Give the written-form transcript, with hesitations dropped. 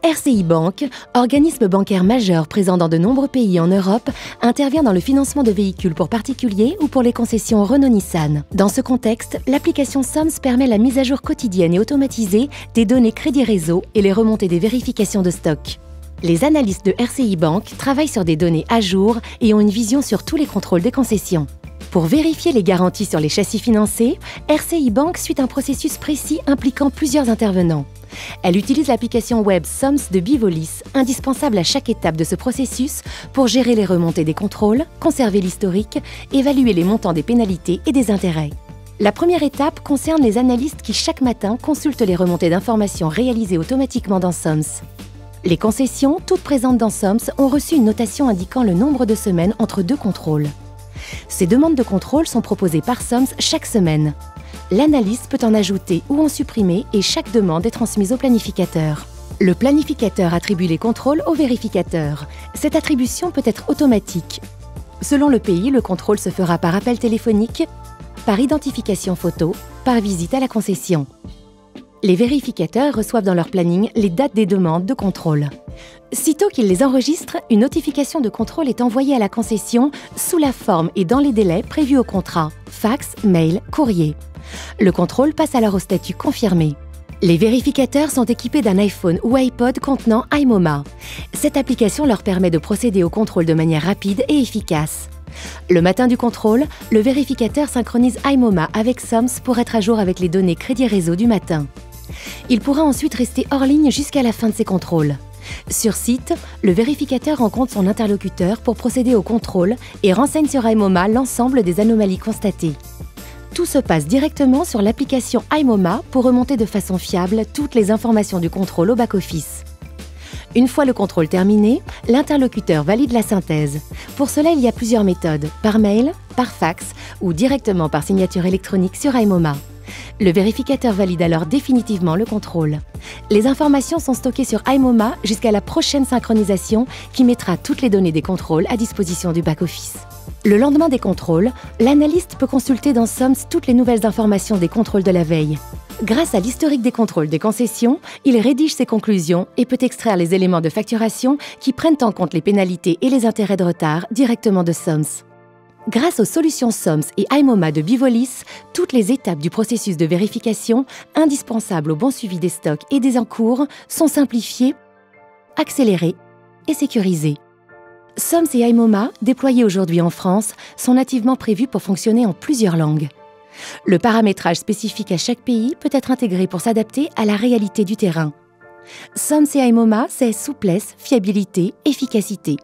RCI Bank, organisme bancaire majeur présent dans de nombreux pays en Europe, intervient dans le financement de véhicules pour particuliers ou pour les concessions Renault-Nissan. Dans ce contexte, l'application SOMS permet la mise à jour quotidienne et automatisée des données crédit réseau et les remontées des vérifications de stock. Les analystes de RCI Bank travaillent sur des données à jour et ont une vision sur tous les contrôles des concessions. Pour vérifier les garanties sur les châssis financés, RCI Bank suit un processus précis impliquant plusieurs intervenants. Elle utilise l'application web SOMS de Bivolis, indispensable à chaque étape de ce processus pour gérer les remontées des contrôles, conserver l'historique, évaluer les montants des pénalités et des intérêts. La première étape concerne les analystes qui chaque matin consultent les remontées d'informations réalisées automatiquement dans SOMS. Les concessions, toutes présentes dans SOMS, ont reçu une notation indiquant le nombre de semaines entre deux contrôles. Ces demandes de contrôle sont proposées par SOMS chaque semaine. L'analyste peut en ajouter ou en supprimer et chaque demande est transmise au planificateur. Le planificateur attribue les contrôles au vérificateur. Cette attribution peut être automatique. Selon le pays, le contrôle se fera par appel téléphonique, par identification photo, par visite à la concession. Les vérificateurs reçoivent dans leur planning les dates des demandes de contrôle. Sitôt qu'ils les enregistrent, une notification de contrôle est envoyée à la concession sous la forme et dans les délais prévus au contrat, fax, mail, courrier. Le contrôle passe alors au statut confirmé. Les vérificateurs sont équipés d'un iPhone ou iPod contenant iMoMA. Cette application leur permet de procéder au contrôle de manière rapide et efficace. Le matin du contrôle, le vérificateur synchronise iMoMA avec SOMS pour être à jour avec les données crédit réseau du matin. Il pourra ensuite rester hors ligne jusqu'à la fin de ses contrôles. Sur site, le vérificateur rencontre son interlocuteur pour procéder au contrôle et renseigne sur iMoMA l'ensemble des anomalies constatées. Tout se passe directement sur l'application iMoMA pour remonter de façon fiable toutes les informations du contrôle au back-office. Une fois le contrôle terminé, l'interlocuteur valide la synthèse. Pour cela, il y a plusieurs méthodes, par mail, par fax ou directement par signature électronique sur iMoMA. Le vérificateur valide alors définitivement le contrôle. Les informations sont stockées sur iMoMA jusqu'à la prochaine synchronisation qui mettra toutes les données des contrôles à disposition du back-office. Le lendemain des contrôles, l'analyste peut consulter dans SOMS toutes les nouvelles informations des contrôles de la veille. Grâce à l'historique des contrôles des concessions, il rédige ses conclusions et peut extraire les éléments de facturation qui prennent en compte les pénalités et les intérêts de retard directement de SOMS. Grâce aux solutions SOMS et iMoMA de Bivolis, toutes les étapes du processus de vérification, indispensables au bon suivi des stocks et des encours, sont simplifiées, accélérées et sécurisées. SOMS et iMoMA, déployés aujourd'hui en France, sont nativement prévus pour fonctionner en plusieurs langues. Le paramétrage spécifique à chaque pays peut être intégré pour s'adapter à la réalité du terrain. SOMS et iMoMA, c'est souplesse, fiabilité, efficacité.